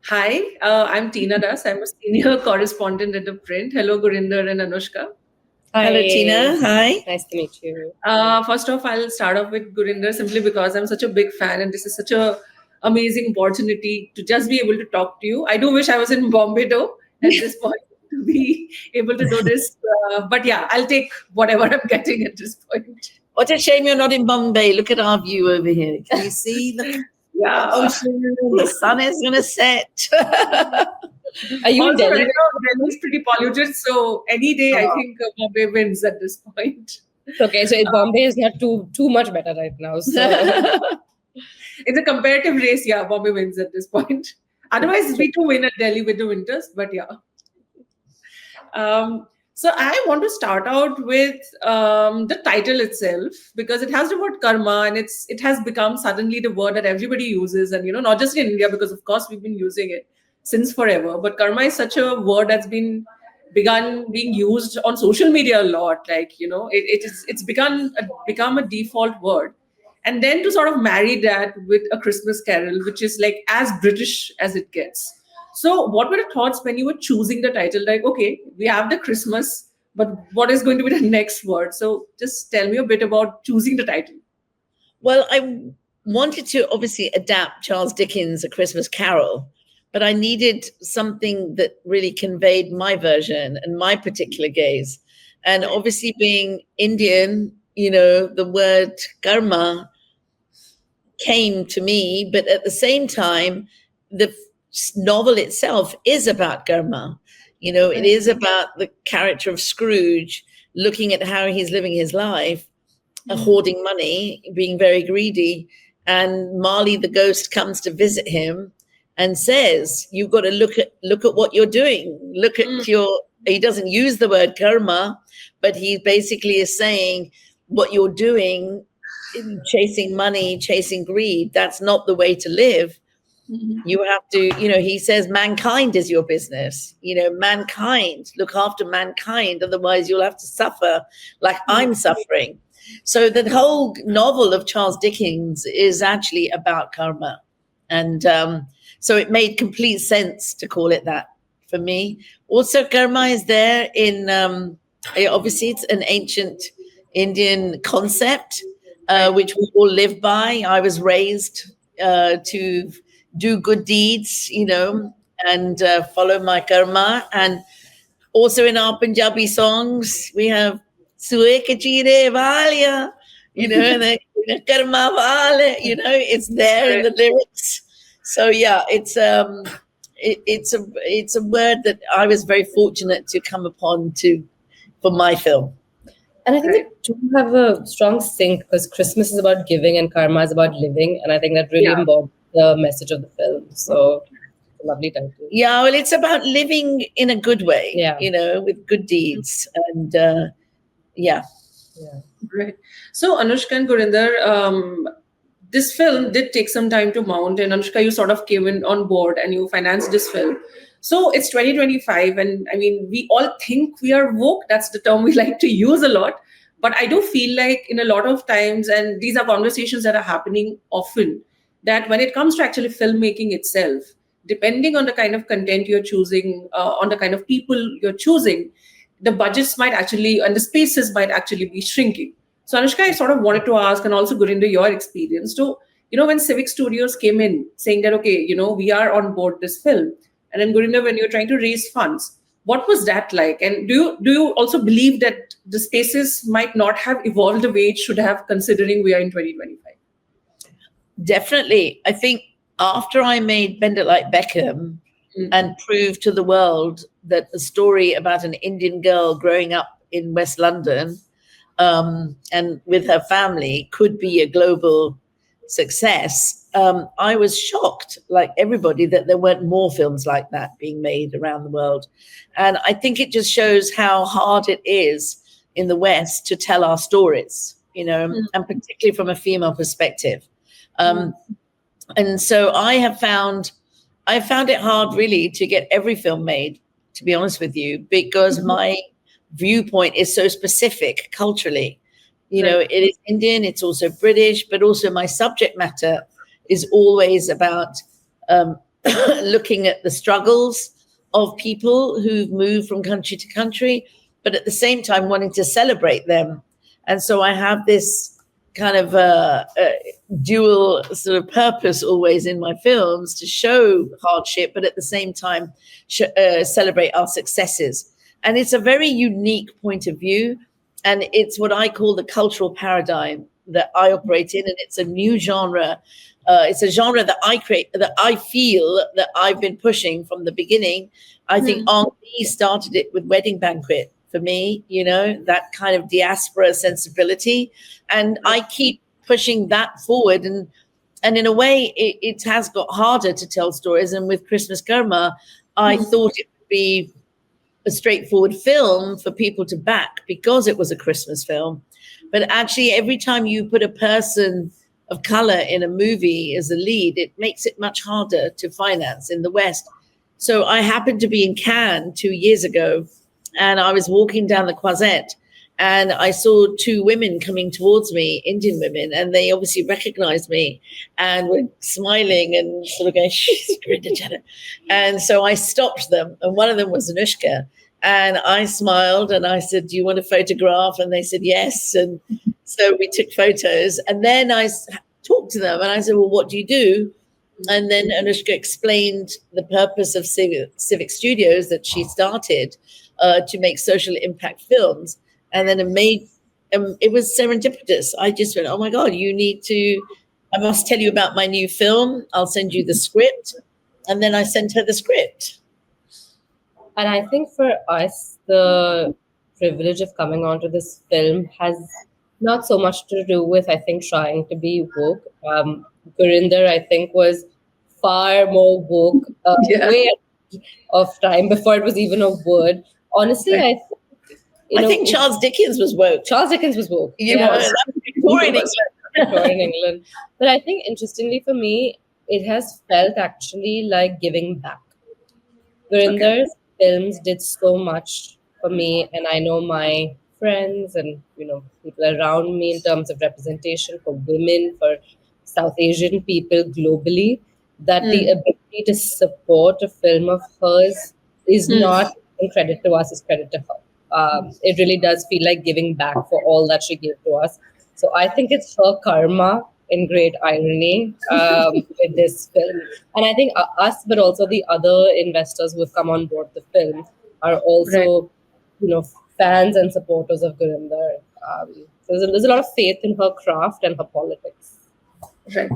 Hi, I'm Tina Das. I'm a senior correspondent at ThePrint. Hello, Gurinder and Anushka. Hello, Tina. Hi. Nice to meet you. First off, I'll start off with Gurinder simply because I'm such a big fan, and this is such a amazing opportunity to just be able to talk to you. I do wish I was in Bombay though at this point to be able to do this. But yeah, I'll take whatever I'm getting at this point. What a shame you're not in Bombay. Look at our view over here. Can you see the ocean? The sun is going to set. Are you in Also, Delhi? right now, Delhi's pretty polluted, so any day I think Bombay wins at this point. Okay, so Bombay is not too much better right now. So It's a comparative race, yeah. Bombay wins at this point. Otherwise, we do win at Delhi with the winters, but yeah. So I want to start out with the title itself because it has the word karma, and it has become suddenly the word that everybody uses, and not just in India, because of course we've been using it since forever. But karma is such a word that's begun being used on social media a lot. Like it's become a default word, and then to sort of marry that with A Christmas Carol, which is like as British as it gets. So, what were the thoughts when you were choosing the title? Like, okay, we have the Christmas, but what is going to be the next word? So, just tell me a bit about choosing the title. Well, I wanted to obviously adapt Charles Dickens' A Christmas Carol, but I needed something that really conveyed my version and my particular gaze. And obviously, being Indian, the word karma came to me, but at the same time, the novel itself is about karma. It is about the character of Scrooge looking at how he's living his life, hoarding money, being very greedy. And Marley the ghost comes to visit him and says, you've got to look at what you're doing. Look at he doesn't use the word karma, but he basically is saying what you're doing, chasing money, chasing greed, that's not the way to live. You have to, he says, mankind is your business. Mankind, look after mankind. Otherwise, you'll have to suffer like I'm suffering. So the whole novel of Charles Dickens is actually about karma. And so it made complete sense to call it that for me. Also, karma is there in, obviously, it's an ancient Indian concept, which we all live by. I was raised to do good deeds, and follow my karma. And also in our Punjabi songs, we have Sue ke cheere walia, and the karma wale, it's there in the lyrics. So yeah, it's a word that I was very fortunate to come upon for my film. And I think they do have a strong sync because Christmas is about giving and karma is about living, and I think that really embodies the message of the film. So, it's a lovely title. Yeah, well, it's about living in a good way, with good deeds. And Right. So, Anushka and Gurinder, this film did take some time to mount, and Anushka, you sort of came in on board and you financed this film. So it's 2025, and I mean, we all think we are woke. That's the term we like to use a lot. But I do feel like in a lot of times, and these are conversations that are happening often, that when it comes to actually filmmaking itself, depending on the kind of content you're choosing, on the kind of people you're choosing, the budgets might actually, and the spaces might actually be shrinking. So Anushka, I sort of wanted to ask, and also Gurinder, your experience. So, when Civic Studios came in saying that, okay, we are on board this film, and then Gurinder, when you're trying to raise funds, what was that like? And do you also believe that the spaces might not have evolved the way it should have, considering we are in 2025? Definitely. I think after I made Bend It Like Beckham and proved to the world that the story about an Indian girl growing up in West London and with her family could be a global success, I was shocked, like everybody, that there weren't more films like that being made around the world. And I think it just shows how hard it is in the West to tell our stories, and particularly from a female perspective. And so I found it hard really to get every film made, to be honest with you, because my viewpoint is so specific culturally. It is Indian, it's also British, but also my subject matter is always about looking at the struggles of people who've moved from country to country, but at the same time wanting to celebrate them. And so I have this kind of dual sort of purpose always in my films, to show hardship, but at the same time celebrate our successes. And it's a very unique point of view. And it's what I call the cultural paradigm that I operate in. And it's a new genre. It's a genre that I create, that I feel that I've been pushing from the beginning. I think Henri started it with Wedding Banquet for me, you know, that kind of diaspora sensibility. And I keep pushing that forward. And in a way, it has got harder to tell stories. And with Christmas Karma, I thought it would be a straightforward film for people to back because it was a Christmas film. But actually, every time you put a person of color in a movie as a lead, it makes it much harder to finance in the West. So I happened to be in Cannes 2 years ago, and I was walking down the Croisette, and I saw two women coming towards me, Indian women, and they obviously recognized me and were smiling and sort of going, "She's Gurinder Chadha." And so I stopped them, and one of them was Anushka. And I smiled and I said, "Do you want a photograph?" And they said, "Yes." And so we took photos. And then I talked to them and I said, "Well, what do you do?" And then Anushka explained the purpose of Civic Studios that she started to make social impact films. And then it was serendipitous. I just went, "Oh my God, I must tell you about my new film. I'll send you the script." And then I sent her the script. And I think for us, the privilege of coming onto this film has not so much to do with, I think, trying to be woke. Gurinder, I think, was far more woke way of time before it was even a word. Honestly, I think Charles Dickens was woke. Charles Dickens was woke. Victorian England. But I think, interestingly for me, it has felt actually like giving back. Gurinder's films did so much for me, and I know my friends and people around me in terms of representation for women, for South Asian people globally, that the ability to support a film of hers is not credit to us, it's credit to her. It really does feel like giving back for all that she gave to us. So I think it's her karma in great irony with this film. And I think us, but also the other investors who have come on board the film are also, fans and supporters of Gurinder. So there's a lot of faith in her craft and her politics. Right.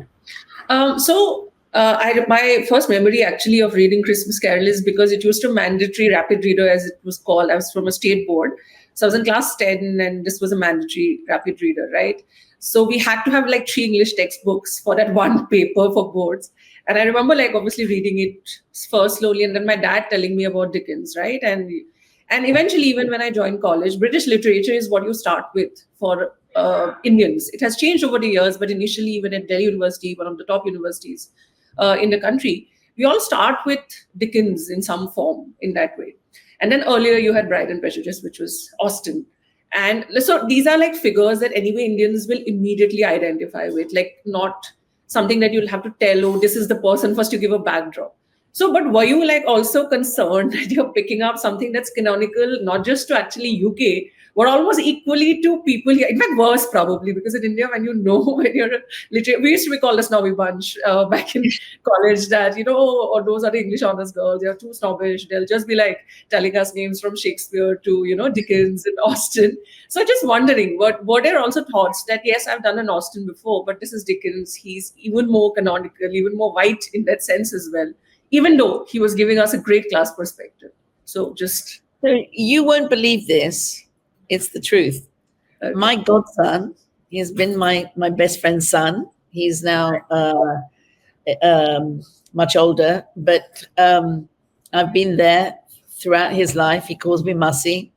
My first memory actually of reading Christmas Carol is because it used to mandatory rapid reader, as it was called. I was from a state board. So I was in class 10 and this was a mandatory rapid reader, right? So we had to have like 3 English textbooks for that one paper for boards. And I remember obviously reading it first slowly and then my dad telling me about Dickens, right? And eventually, even when I joined college, British literature is what you start with for Indians. It has changed over the years, but initially, even at Delhi University, one of the top universities in the country, we all start with Dickens in some form in that way. And then earlier you had Pride and Prejudice, which was Austen. And so these are figures that anyway Indians will immediately identify with, not something that you'll have to tell, "Oh, this is the person," first you give a backdrop. So, but were you also concerned that you're picking up something that's canonical, not just to actually UK, but almost equally to people here? In fact, worse probably, because in India, when when you're we used to be called a snobby bunch back in college that, or those are the English honors girls, they're too snobbish. They'll just be telling us names from Shakespeare to, Dickens and Austen. So just wondering, were there also thoughts that, yes, I've done an Austen before, but this is Dickens. He's even more canonical, even more white in that sense as well, even though he was giving us a great class perspective. So you won't believe this. It's the truth. Okay. My godson, he has been my best friend's son. He's now much older, but I've been there throughout his life. He calls me Mussy.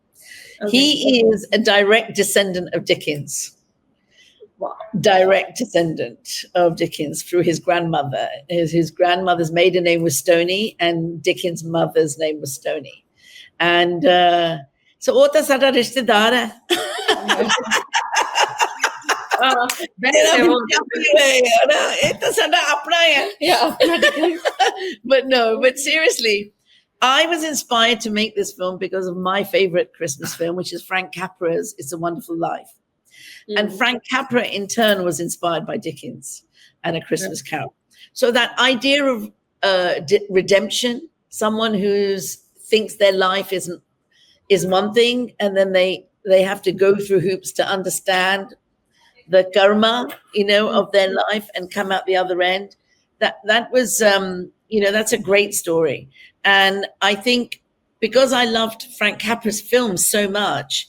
Okay. He is a direct descendant of Dickens. Wow. Direct descendant of Dickens through his grandmother. His grandmother's maiden name was Stoney, and Dickens' mother's name was Stoney. And so, what is that? Best ever. Yeah, But seriously, I was inspired to make this film because of my favorite Christmas film, which is Frank Capra's It's a Wonderful Life. And Frank Capra, in turn, was inspired by Dickens and A Christmas Carol. So that idea of redemption, someone who thinks their life is one thing, and then they have to go through hoops to understand the karma, of their life and come out the other end. That was, that's a great story. And I think because I loved Frank Capra's films so much,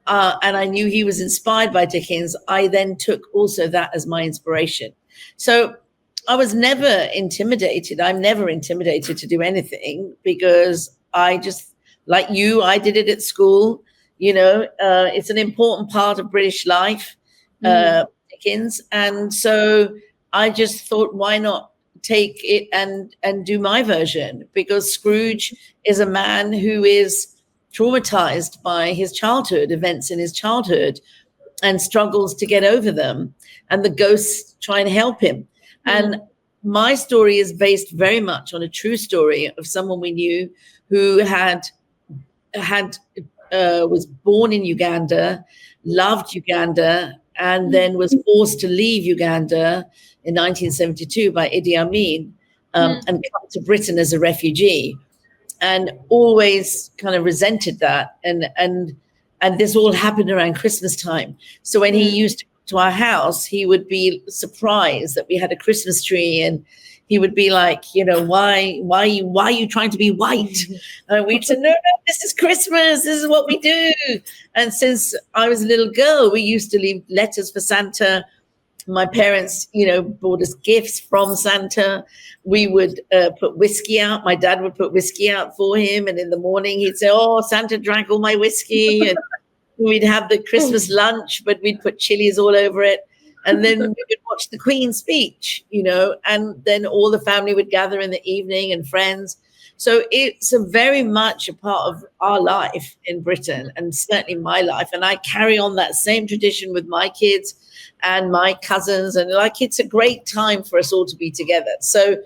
and I knew he was inspired by Dickens, I then took also that as my inspiration. So I was never intimidated. I'm never intimidated to do anything because I just, like you, I did it at school. It's an important part of British life, Dickens. And so I just thought, why not take it and do my version? Because Scrooge is a man who is traumatized by his childhood, events in his childhood, and struggles to get over them. And the ghosts try and help him. And my story is based very much on a true story of someone we knew who was born in Uganda, loved Uganda, and then was forced to leave Uganda in 1972 by Idi Amin and come to Britain as a refugee, and always kind of resented that. And this all happened around Christmas time. So when he used to come to our house, he would be surprised that we had a Christmas tree, and he would be like, why are you trying to be white? And we'd say, no, this is Christmas. This is what we do. And since I was a little girl, we used to leave letters for Santa. My parents, bought us gifts from Santa. We would put whiskey out. My dad would put whiskey out for him. And in the morning, he'd say, oh, Santa drank all my whiskey. And we'd have the Christmas lunch, but we'd put chilies all over it. And then we would watch the Queen's speech, and then all the family would gather in the evening and friends. So it's very much a part of our life in Britain, and certainly my life. And I carry on that same tradition with my kids and my cousins. And it's a great time for us all to be together. So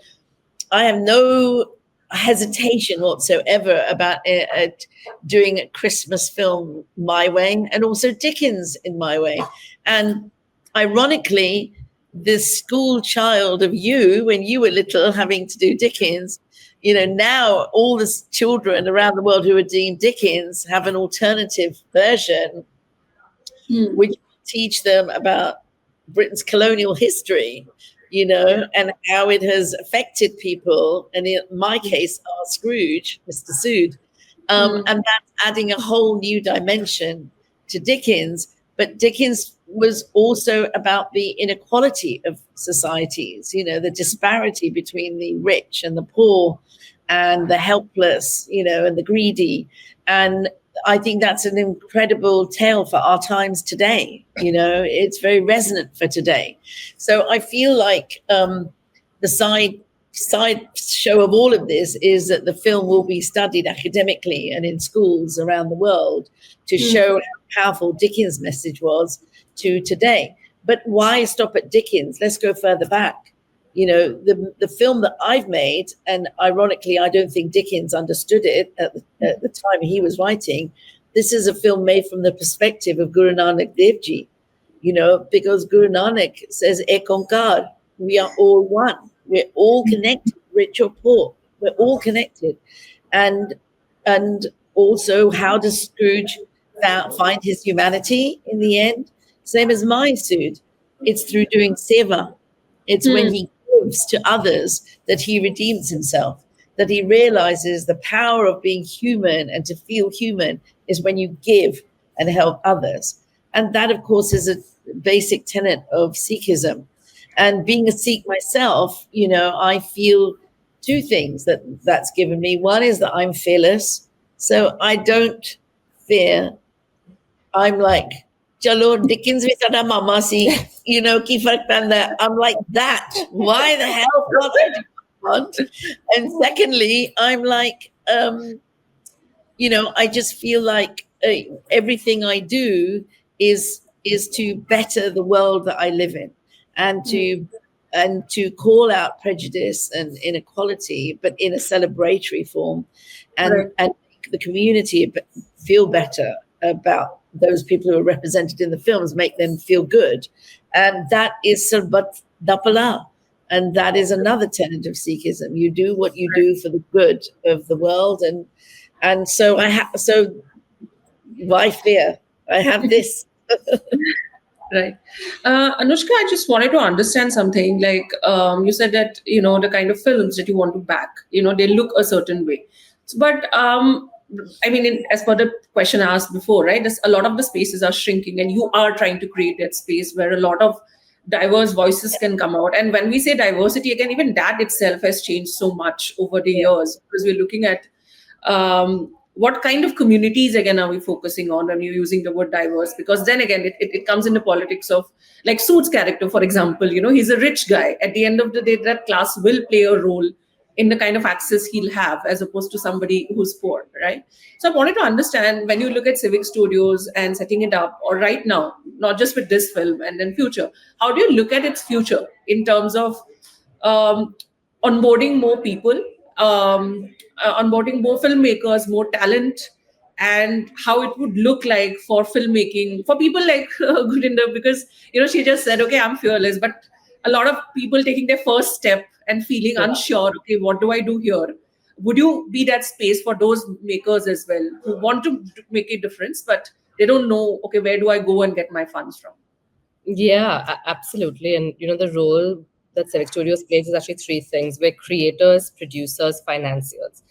I have no hesitation whatsoever about doing a Christmas film my way, and also Dickens in my way. And ironically, the school child of you, when you were little, having to do Dickens, now all the children around the world who are doing Dickens have an alternative version, which teach them about Britain's colonial history, and how it has affected people. And in my case, our Scrooge, Mr. Sood, and that's adding a whole new dimension to Dickens. But Dickens was also about the inequality of societies, the disparity between the rich and the poor and the helpless, and the greedy. And I think that's an incredible tale for our times today. It's very resonant for today. So I feel like the side show of all of this is that the film will be studied academically and in schools around the world to show how powerful Dickens' message was to today. But why stop at Dickens? Let's go further back. The film that I've made, and ironically, I don't think Dickens understood it at the time he was writing. This is a film made from the perspective of Guru Nanak Dev Ji, because Guru Nanak says, Ek Onkar, we are all one. We're all connected, rich or poor. We're all connected. And also, how does Scrooge find his humanity in the end? Same as my Sood. It's through doing seva. It's when he gives to others that he redeems himself, that he realizes the power of being human, and to feel human is when you give and help others. And that, of course, is a basic tenet of Sikhism. And being a Sikh myself, I feel two things that's given me. One is that I'm fearless. So I don't fear. I'm like, Chalo, Dickens vi sada mama si, ki fark panda. I'm like that. Why the hell can't I do what I want? And secondly, I'm like, I just feel like everything I do is is to better the world that I live in, and to call out prejudice and inequality, but in a celebratory form, Right. and make the community feel better about those people who are represented in the films, make them feel good. And that is Sarbat Dapala. And that is another tenet of Sikhism. You do what you do for the good of the world. And so so why fear? I have this. Right. Anushka, I just wanted to understand something. Like you said that, the kind of films that you want to back, they look a certain way. But I mean, as per the question asked before, right, a lot of the spaces are shrinking and you are trying to create that space where a lot of diverse voices can come out. And when we say diversity, again, even that itself has changed so much over the years, because we're looking at what kind of communities again are we focusing on when you're using the word diverse? Because then again, it comes into politics of, like, Sood's character, for example. He's a rich guy. At the end of the day, that class will play a role in the kind of access he'll have, as opposed to somebody who's poor, right? So I wanted to understand, when you look at Civic Studios and setting it up, or right now, not just with this film and then future, how do you look at its future in terms of um, onboarding more people, onboarding more filmmakers, more talent, and how it would look like for filmmaking for people like Gurinder? Because she just said, "Okay, I'm fearless," but a lot of people taking their first step and feeling unsure. Okay, what do I do here? Would you be that space for those makers as well, who want to make a difference, but they don't know, okay, where do I go and get my funds from? Yeah, absolutely. And the role that Civic Studios plays is actually three things. We're creators, producers, financiers.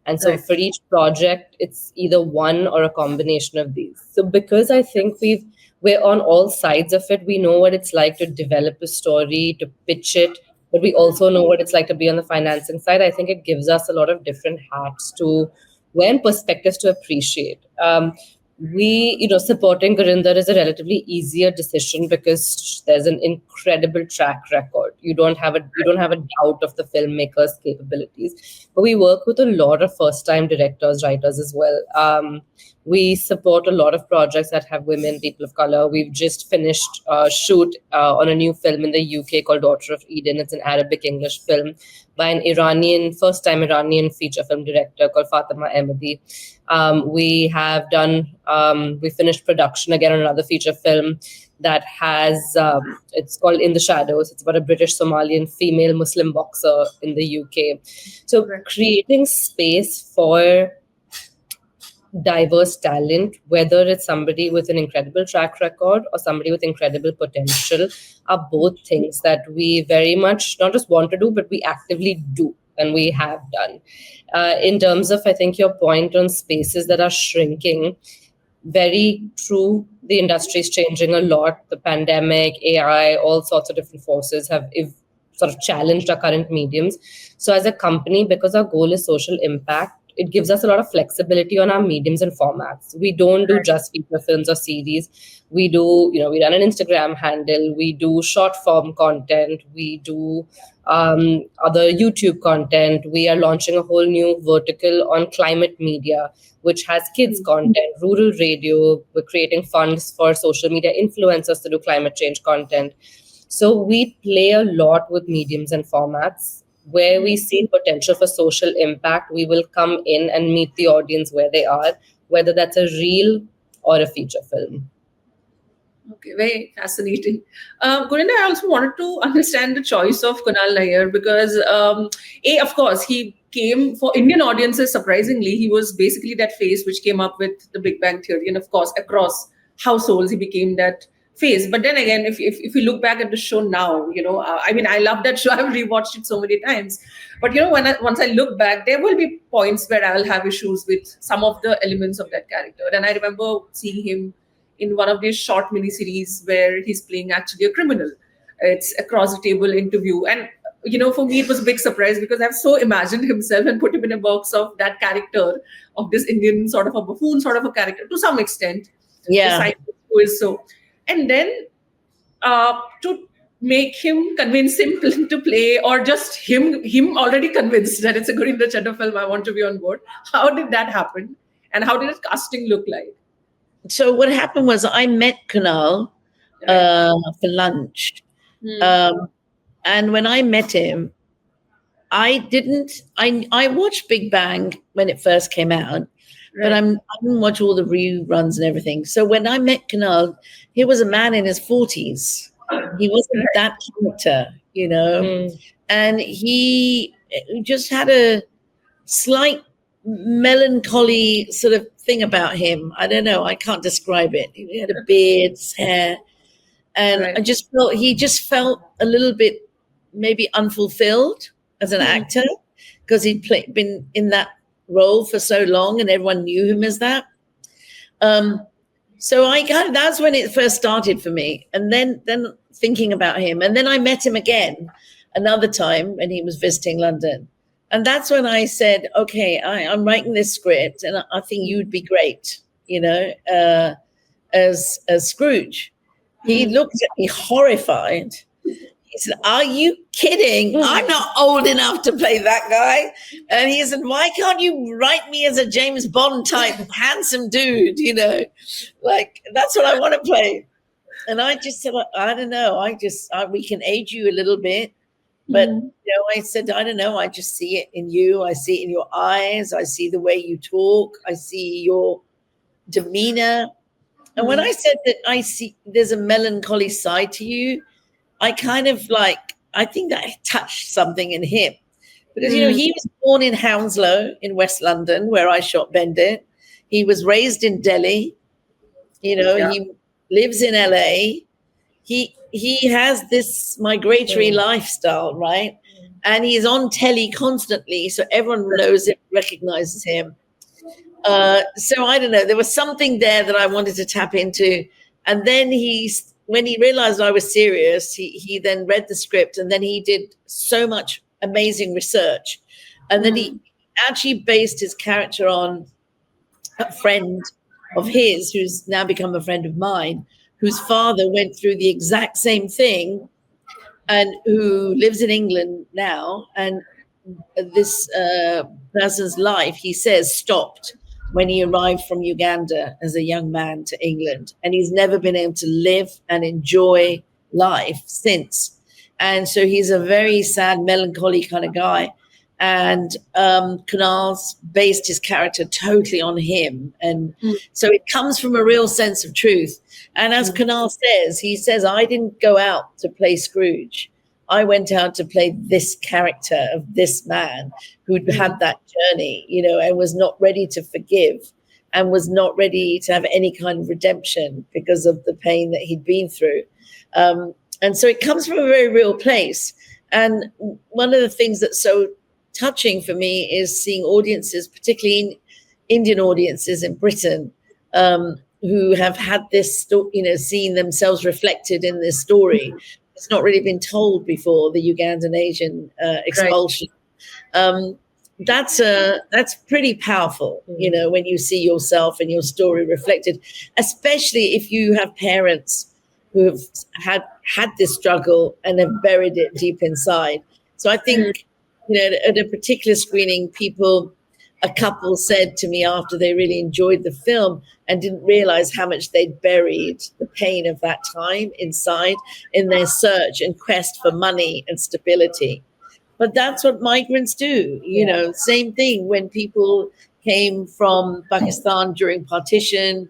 And so Right. for each project, it's either one or a combination of these. So because I think we're on all sides of it, we know what it's like to develop a story, to pitch it, but we also know what it's like to be on the financing side. I think it gives us a lot of different hats to wear and perspectives to appreciate. Supporting Gurinder is a relatively easier decision because there's an incredible track record. You don't have a doubt of the filmmaker's capabilities. But we work with a lot of first-time directors, writers as well. We support a lot of projects that have women, people of color. We've just finished a shoot on a new film in the UK called Daughter of Eden. It's an Arabic English film by an first-time Iranian feature film director called Fatima Ahmadi. We finished production again on another feature film that it's called In the Shadows. It's about a British Somalian female Muslim boxer in the UK. So creating space for diverse talent, whether it's somebody with an incredible track record or somebody with incredible potential, are both things that we very much not just want to do, but we actively do and we have done. In terms of, I think, your point on spaces that are shrinking, very true. The industry is changing a lot. The pandemic, AI, all sorts of different forces have sort of challenged our current mediums. So as a company, because our goal is social impact, it gives us a lot of flexibility on our mediums and formats. We don't do just feature films or series. We run an Instagram handle. We do short form content. We do other YouTube content. We are launching a whole new vertical on climate media, which has kids content, rural radio. We're creating funds for social media influencers to do climate change content. So we play a lot with mediums and formats. Where we see potential for social impact, we will come in and meet the audience where they are, whether that's a reel or a feature film. Okay, very fascinating. Gurinder, I also wanted to understand the choice of Kunal Nayyar because, of course, he came for Indian audiences. Surprisingly, he was basically that face which came up with the Big Bang Theory, and of course, across households, he became that face. But then again, if you look back at the show now, I mean, I love that show. I've rewatched it so many times. But once I look back, there will be points where I'll have issues with some of the elements of that character. And I remember seeing him in one of these short miniseries where he's playing actually a criminal. It's across the table interview. And, for me, it was a big surprise because I've so imagined himself and put him in a box of that character, of this Indian sort of a buffoon sort of a character to some extent. Yeah. The scientist who is so. And then to make him, convince him to play, or just him already convinced that it's a Gurinder Chadha film, I want to be on board. How did that happen? And how did his casting look like? So what happened was I met Kunal for lunch. Hmm. And when I met him, I watched Big Bang when it first came out, but Right. I didn't watch all the reruns and everything. So when I met Kunal, he was a man in his 40s. He wasn't Right. that character, you know, Mm. and he just had a slight melancholy sort of thing about him. I don't know. I can't describe it. He had a beard, his hair, and I Right. just felt he just felt a little bit maybe unfulfilled as an Hmm. actor because been in that role for so long and everyone knew him as that. Um, so I kind of that's when it first started for me, and then thinking about him, and then I met him again another time when he was visiting London, and that's when I said, okay, I'm writing this script, and I think you'd be great, you know, as Scrooge. He Hmm. looked at me horrified. He said, "Are you kidding? I'm not old enough to play that guy." And he said, "Why can't you write me as a James Bond type, handsome dude? You know, like that's what I want to play." And I just said, "I don't know. We can age you a little bit, but Hmm. I said, I don't know. I just see it in you. I see it in your eyes. I see the way you talk. I see your demeanor." And when Hmm. I said that I see there's a melancholy side to you, I kind of I think that touched something in him because, Hmm. he was born in Hounslow in West London, where I shot Bendit. He was raised in Delhi. Yeah. He lives in LA. He has this migratory Mm. lifestyle, right? And he's on telly constantly, so everyone knows it, recognizes him. So I don't know. There was something there that I wanted to tap into, and then when he realized I was serious, he then read the script, and then he did so much amazing research, and then he Hmm. actually based his character on a friend of his who's now become a friend of mine, whose father went through the exact same thing, and who lives in England now, and this person's life, he says, stopped when he arrived from Uganda as a young man to England. And he's never been able to live and enjoy life since. And so he's a very sad, melancholy kind of guy. And Kunal's based his character totally on him. And so it comes from a real sense of truth. And as Hmm. Kunal says, he says, I didn't go out to play Scrooge. I went out to play this character of this man who'd Hmm. had that journey, and was not ready to forgive and was not ready to have any kind of redemption because of the pain that he'd been through. And so it comes from a very real place. And one of the things that's so touching for me is seeing audiences, particularly Indian audiences in Britain, who have had this, seeing themselves reflected in this story. It's not really been told before, the Ugandan Asian Right. expulsion. Um, that's pretty powerful, when you see yourself and your story reflected, especially if you have parents who have had this struggle and have buried it deep inside. So I Hmm. think, at a particular screening, a couple said to me after they really enjoyed the film and didn't realize how much they'd buried the pain of that time inside in their search and quest for money and stability. But that's what migrants do, Yeah. same thing when people came from Pakistan during partition.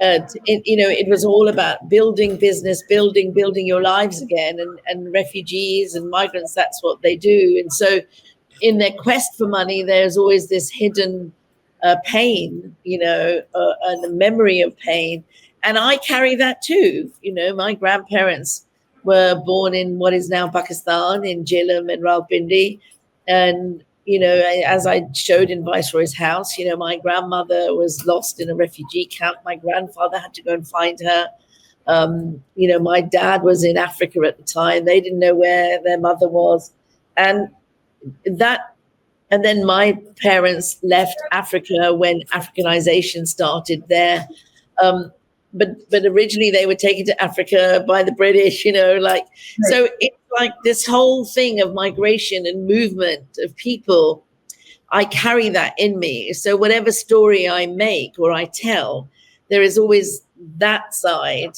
It was all about building business, building your lives again, and refugees and migrants, that's what they do. And so in their quest for money, there's always this hidden pain, and the memory of pain. And I carry that too. My grandparents were born in what is now Pakistan, in Jhelum and Rawalpindi. And, as I showed in Viceroy's house, my grandmother was lost in a refugee camp. My grandfather had to go and find her. My dad was in Africa at the time. They didn't know where their mother was. And that and then my parents left Africa when Africanization started there. But originally they were taken to Africa by the British, Right. so it's like this whole thing of migration and movement of people. I carry that in me. So whatever story I make or I tell, there is always that side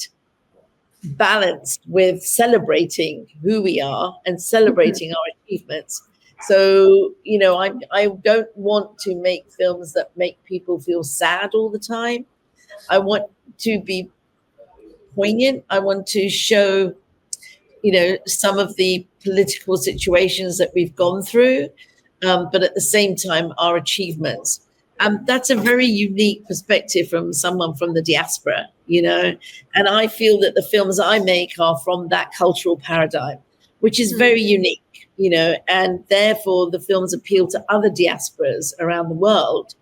balanced with celebrating who we are and celebrating our achievements. So, I don't want to make films that make people feel sad all the time. I want to be poignant. I want to show, some of the political situations that we've gone through, but at the same time, our achievements. That's a very unique perspective from someone from the diaspora, and I feel that the films I make are from that cultural paradigm, which is very unique, and therefore the films appeal to other diasporas around the world,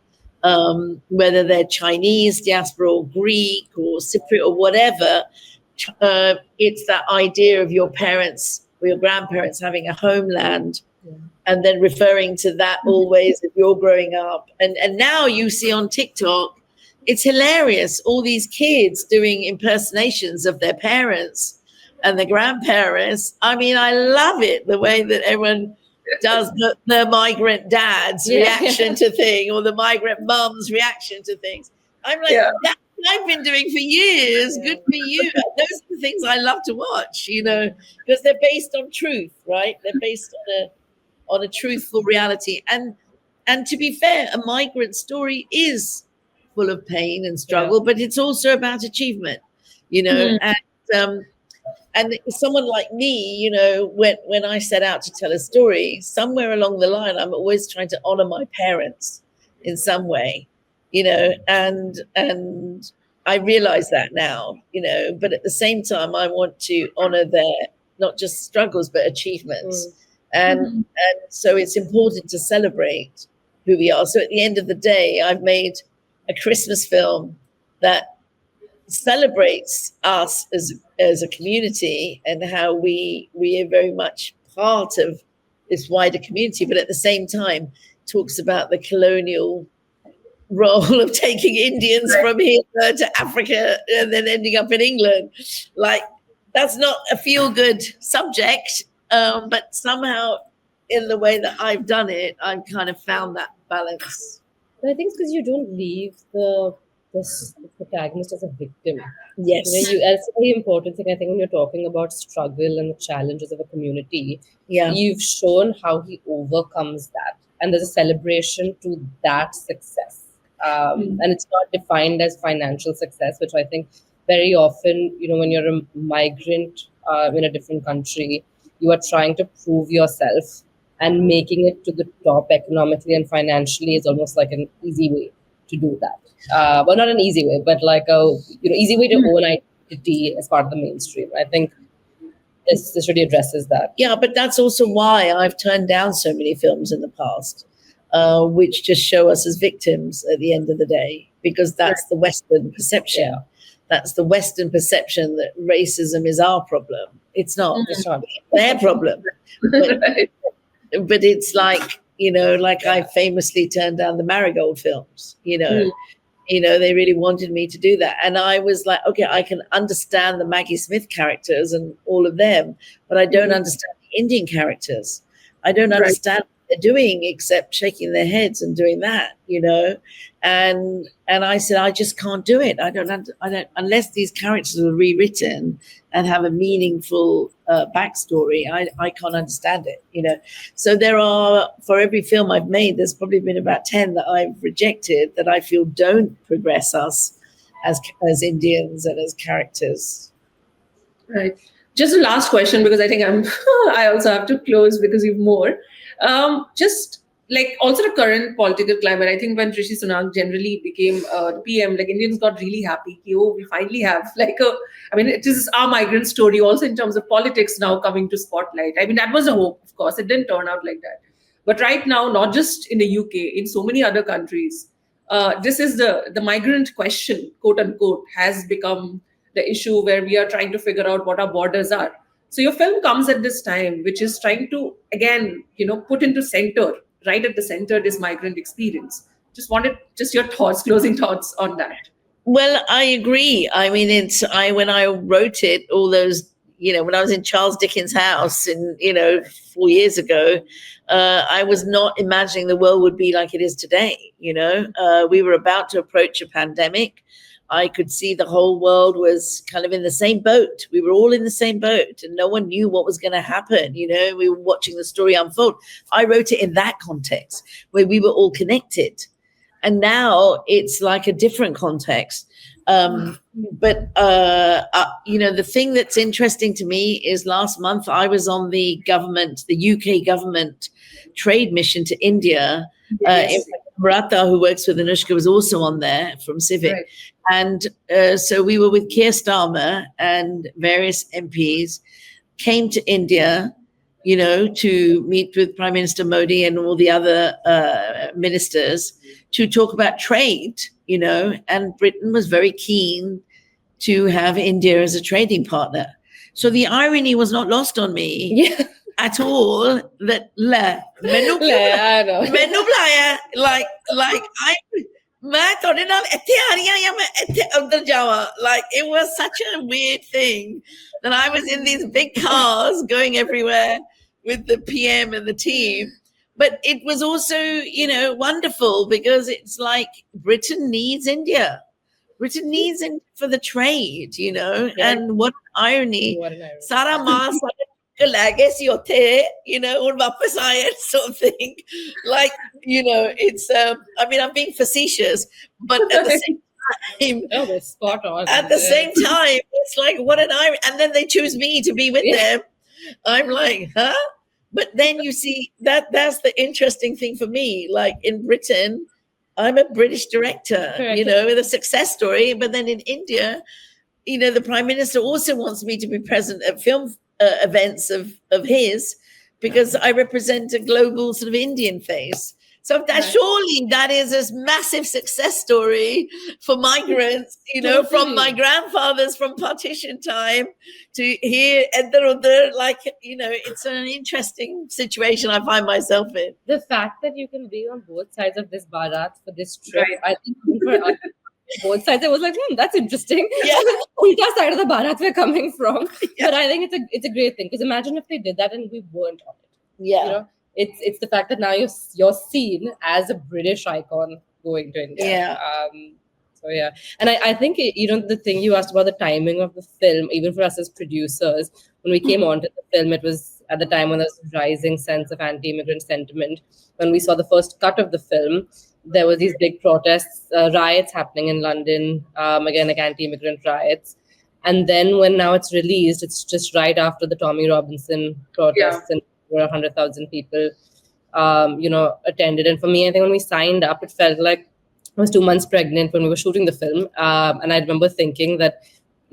whether they're Chinese diaspora or Greek or Cypriot or whatever. It's that idea of your parents or your grandparents having a homeland, and then referring to that always if you're growing up. And now you see on TikTok, it's hilarious, all these kids doing impersonations of their parents and their grandparents. I mean, I love it, the way that everyone does the migrant dad's reaction to things, or the migrant mum's reaction to things. I'm like, that's what I've been doing for years. Good for you. Those are the things I love to watch, because they're based on truth, right? They're based on a truthful reality. And to be fair, a migrant story is full of pain and struggle, but it's also about achievement, and someone like me, when I set out to tell a story, somewhere along the line, I'm always trying to honor my parents in some way, and I realize that now, but at the same time, I want to honor their not just struggles, but achievements. And so it's important to celebrate who we are. So at the end of the day, I've made a Christmas film that celebrates us as a community and how we are very much part of this wider community, but at the same time talks about the colonial role of taking Indians from here to Africa and then ending up in England. Like, that's not a feel-good subject, but somehow in the way that I've done it, I've kind of found that balance. But I think it's because you don't leave the protagonist as a victim. Yes. That's a very important thing, I think, when you're talking about struggle and the challenges of a community. You've shown how he overcomes that. And there's a celebration to that success. And it's not defined as financial success, which I think very often, when you're a migrant in a different country, you are trying to prove yourself, and making it to the top economically and financially is almost like an easy way to do that. Well, not an easy way, but like a easy way to own identity as part of the mainstream. I think this really addresses that. Yeah, but that's also why I've turned down so many films in the past, which just show us as victims at the end of the day, because that's the Western perception. Yeah. That's the Western perception that racism is our problem. It's not. It's not their problem. But it's like, like I famously turned down the Marigold films, they really wanted me to do that. And I was like, okay, I can understand the Maggie Smith characters and all of them, but I don't understand the Indian characters. I don't understand what they're doing except shaking their heads and doing that, And I said, I just can't do it. I don't unless these characters are rewritten and have a meaningful backstory. I can't understand it, So there are, for every film I've made, there's probably been about 10 that I've rejected that I feel don't progress us as Indians and as characters. Right. Just a last question, because I think I also have to close because you've more. Just like also the current political climate, I think when Rishi Sunak generally became the PM, like Indians got really happy. We finally have it is our migrant story also in terms of politics now coming to spotlight. I mean, that was a hope, of course. It didn't turn out like that. But right now, not just in the UK, in so many other countries, this is the migrant question, quote unquote, has become the issue where we are trying to figure out what our borders are. So your film comes at this time, which is trying to, again, put into center, right at the center, this migrant experience. Just wanted your thoughts, closing thoughts on that. Well, I agree. I mean, when I wrote it, all those, when I was in Charles Dickens' house 4 years ago, I was not imagining the world would be like it is today. We were about to approach a pandemic. I could see the whole world was kind of in the same boat. We were all in the same boat and no one knew what was going to happen. We were watching the story unfold. I wrote it in that context where we were all connected. And now it's like a different context. But the thing that's interesting to me is last month I was on the UK government trade mission to India. Marata, who works with Anushka, was also on there from Civic. Right. And so we were with Keir Starmer and various MPs, came to India, to meet with Prime Minister Modi and all the other ministers to talk about trade, and Britain was very keen to have India as a trading partner. So the irony was not lost on me at all that I know. Like it was such a weird thing that I was in these big cars going everywhere with the PM and the team. But it was also, wonderful because it's like Britain needs India. Britain needs India for the trade, and what an irony. Sara maas sort of thing. Like, it's, I'm being facetious, but at the same time, it's spot on. At the same time, it's like, what an irony. And then they choose me to be with them. I'm like, huh? But then you see that's the interesting thing for me. Like in Britain, I'm a British director, with a success story. But then in India, the Prime Minister also wants me to be present at film events of his because I represent a global sort of Indian face. So surely that is a massive success story for migrants, from my grandfathers from partition time to here, it's an interesting situation I find myself in. The fact that you can be on both sides of this Bharat for this trip, I think for us, both sides, I was like, that's interesting. Yeah. Ulta side of the Bharat we're coming from. Yeah. But I think it's a great thing because imagine if they did that and we weren't on it. Yeah. It's the fact that now you're seen as a British icon going to India. Yeah. And I think the thing you asked about the timing of the film, even for us as producers, when we came onto the film, it was at the time when there was a rising sense of anti-immigrant sentiment. When we saw the first cut of the film, there were these big protests, riots happening in London, again like anti-immigrant riots. And then when now it's released, it's just right after the Tommy Robinson protests and 100,000 people, attended. And for me, I think when we signed up, it felt like I was 2 months pregnant when we were shooting the film. And I remember thinking that,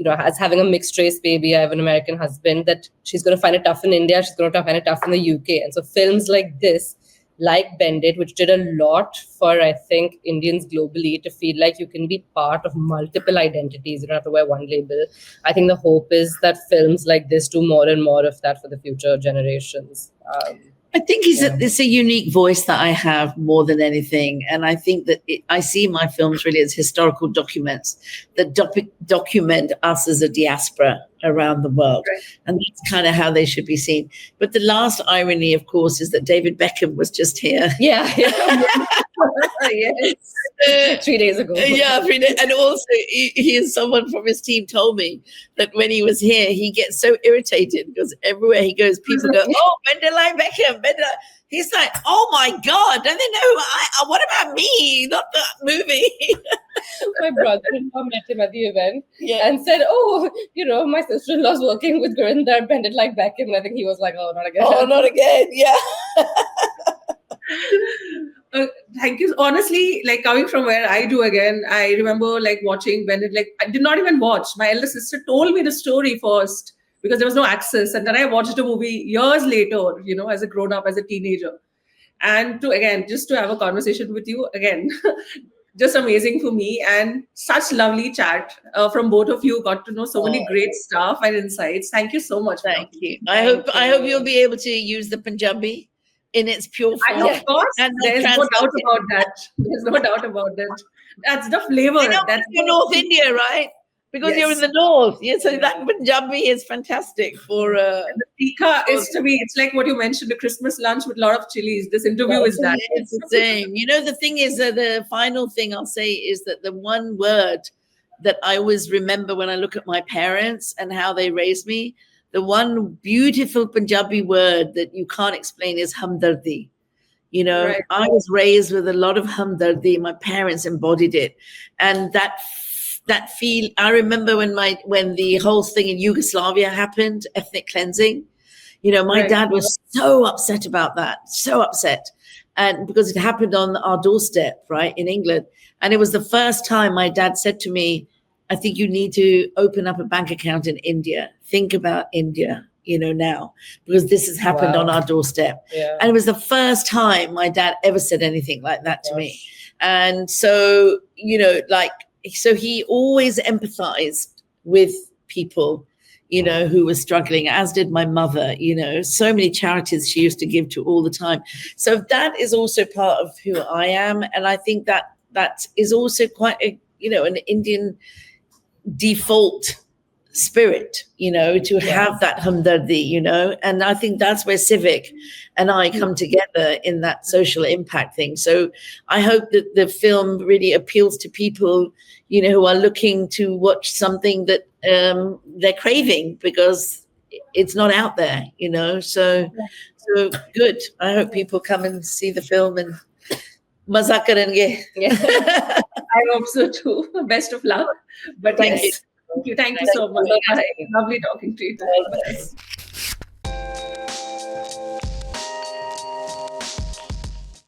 as having a mixed race baby, I have an American husband, that she's going to find it tough in India, she's going to find it tough in the UK. And so films like this, like Bend It, which did a lot for, I think, Indians globally to feel like you can be part of multiple identities. You don't have to wear one label. I think the hope is that films like this do more and more of that for the future generations. I think it's a unique voice that I have more than anything. And I think that I see my films really as historical documents that document us as a diaspora around the world. Right. And that's kind of how they should be seen. But the last irony, of course, is that David Beckham was just here. Yeah. Yes. 3 days ago. Yeah, 3 days. And also, he and someone from his team told me that when he was here, he gets so irritated because everywhere he goes, people go, "Oh, Bendelai Beckham, Bendelai." He's like, "Oh my God, don't they know who what about me? Not the movie." My brother-in-law met him at the event and said, "Oh, my sister-in-law's working with Gurinder, bended like Beckham." And I think he was like, "Oh, not again." Oh, not again. Yeah. Thank you. Honestly, like coming from where I do again, I remember like watching Bennett. Like I did not even watch. My elder sister told me the story first because there was no access, and then I watched the movie years later. As a grown up, as a teenager, and just to have a conversation with you again, just amazing for me and such lovely chat from both of you. Got to know so many great stuff and insights. Thank you so much. Thank you. I hope you'll be able to use the Punjabi in its pure form. Of course, there's no doubt about that. There's no doubt about that. That's the flavor. That's North India, right? Because you're in the north. Yeah, so that Punjabi is fantastic for... the tikka is to me, it's like what you mentioned, the Christmas lunch with a lot of chilies. This interview is that. It's the same. The thing is, the final thing I'll say is that the one word that I always remember when I look at my parents and how they raised me. The one beautiful Punjabi word that you can't explain is hamdardi. You know, Right. I was raised with a lot of hamdardi. My parents embodied it, and that feel. I remember when the whole thing in Yugoslavia happened, ethnic cleansing. You know, my Right. dad was so upset about that, so upset, and because it happened on our doorstep, right, in England, and it was the first time my dad said to me, I think you need to open up a bank account in India. Think about India, you know, now, because this has happened on Wow. our doorstep. Yeah. And it was the first time my dad ever said anything like that to me. Gosh. And so, you know, like, so he always empathized with people, you know, who were struggling, as did my mother, you know, so many charities she used to give to all the time. So that is also part of who I am. And I think that is also quite a, you know, an Indian default spirit, you know, to have that hamdardi, you know, and I think that's where Civic and I come together in that social impact thing. So I hope that the film really appeals to people, you know, who are looking to watch something that they're craving because it's not out there, you know. So good. I hope people come and see the film and maza karenge. Yeah. I hope so too. Best of luck. But Thank you. yes, thank you. Thank you Thank so you much. so much. Bye. Lovely talking to you. All the Bye. best.